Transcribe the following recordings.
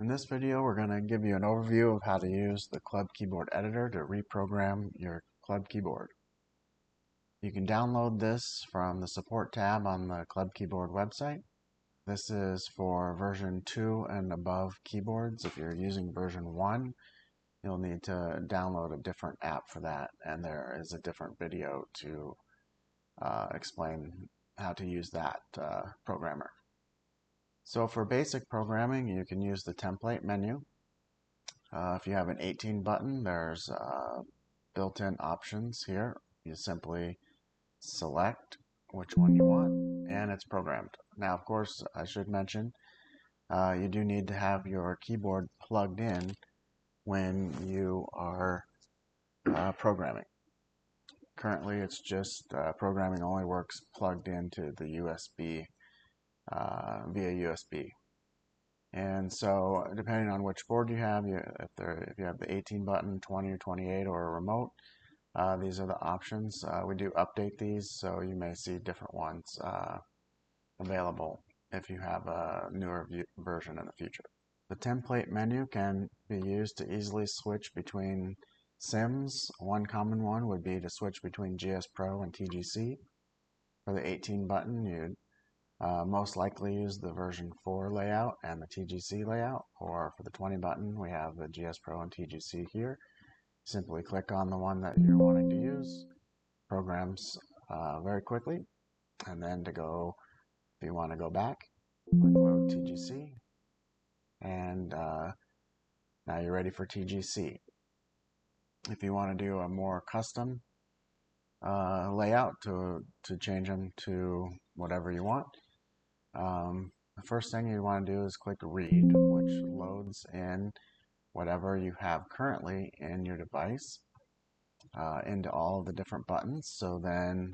In this video, we're going to give you an overview of how to use the Club Keyboard Editor to reprogram your Club keyboard. You can download this from the support tab on the Club Keyboard website. This is for version 2 and above keyboards. If you're using version 1, you'll need to download a different app for that, and there is a different video to explain how to use that programmer. So for basic programming, you can use the template menu. If you have an 18 button, there's built-in options here. You simply select which one you want, and it's programmed. Now, of course, I should mention, you do need to have your keyboard plugged in when you are programming. Currently, it's just programming only works plugged into the USB via USB. And so, depending on which board you have, if you have the 18 button, 20 or 28, or a remote, these are the options. We do update these, so you may see different ones available if you have a newer version in the future. The template menu can be used to easily switch between sims. One common one would be to switch between GS Pro and TGC. For the 18 button, you'd most likely use the version 4 layout and the TGC layout, or for the 20 button, we have the GS Pro and TGC here. Simply click on the one that you're wanting to use, programs very quickly, and then if you want to go back, click load TGC, and now you're ready for TGC. If you want to do a more custom layout to change them to whatever you want, the first thing you want to do is click read, which loads in whatever you have currently in your device into all of the different buttons. So then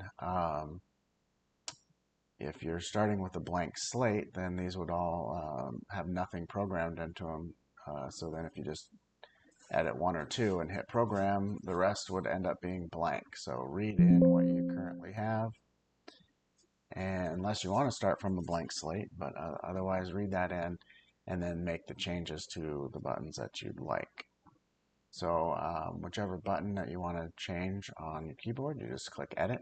if you're starting with a blank slate, then these would all have nothing programmed into them. So then if you just edit 1 or 2 and hit program, the rest would end up being blank. So read in what you currently have, and unless you want to start from a blank slate, but otherwise read that in and then make the changes to the buttons that you'd like. So whichever button that you want to change on your keyboard, you just click edit,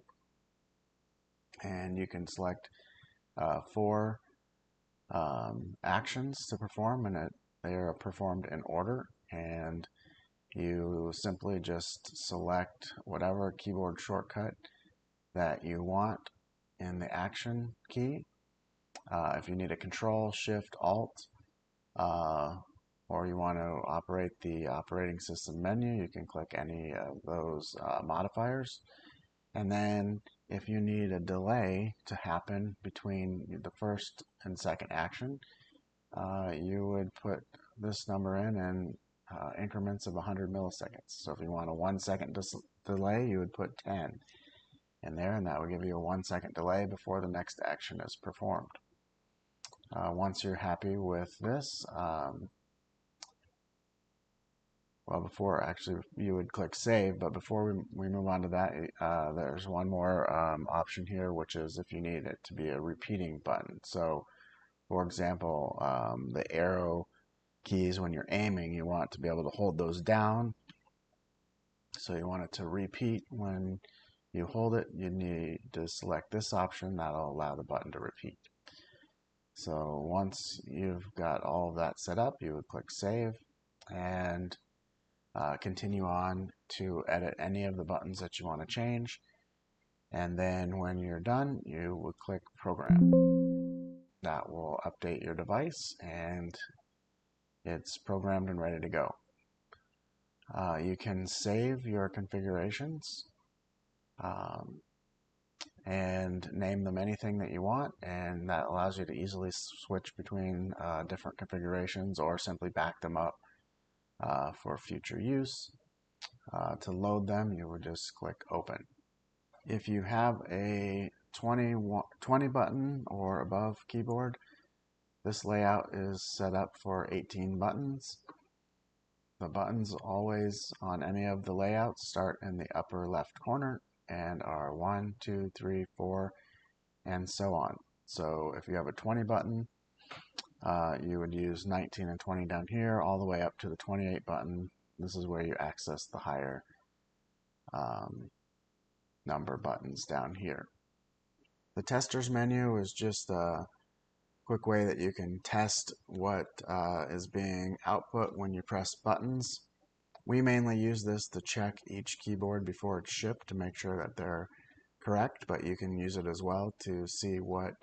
and you can select 4 actions to perform, and they are performed in order, and you simply just select whatever keyboard shortcut that you want in the action key. If you need a Control, Shift, Alt, or you want to operate the operating system menu, you can click any of those modifiers. And then if you need a delay to happen between the first and second action, you would put this number in increments of 100 milliseconds. So if you want a 1 second delay, you would put 10 in there, and that would give you a 1 second delay before the next action is performed. Once you're happy with this, well, before actually you would click save, but before we move on to that, there's one more option here, which is if you need it to be a repeating button. So for example, the arrow keys, when you're aiming, you want to be able to hold those down. So you want it to repeat when you hold it. You need to select this option. That'll allow the button to repeat. So once you've got all of that set up, you would click save and continue on to edit any of the buttons that you want to change. And then when you're done, you would click program. That will update your device, and it's programmed and ready to go. You can save your configurations and name them anything that you want, and that allows you to easily switch between different configurations or simply back them up for future use. To load them, you would just click open. If you have a 20 button or above keyboard, this layout is set up for 18 buttons. The buttons always on any of the layouts start in the upper left corner and are 1, 2, 3, 4, and so on. So if you have a 20 button, you would use 19 and 20 down here all the way up to the 28 button. This is where you access the higher number buttons down here. The testers menu is just a quick way that you can test what is being output when you press buttons. We mainly use this to check each keyboard before it's shipped to make sure that they're correct, but you can use it as well to see what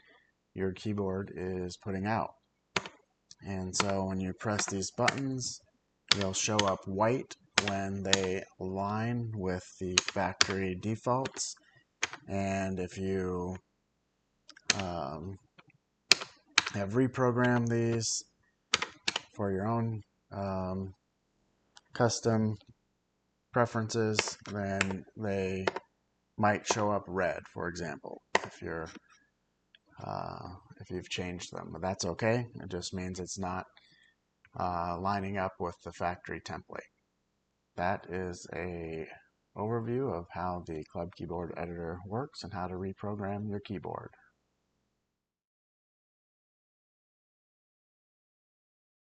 your keyboard is putting out. And so when you press these buttons, they'll show up white when they align with the factory defaults. And if you have reprogrammed these for your own custom preferences, then they might show up red, for example, if you've changed them. But that's okay. It just means it's not lining up with the factory template. That is a overview of how the Club Keyboard Editor works and how to reprogram your keyboard.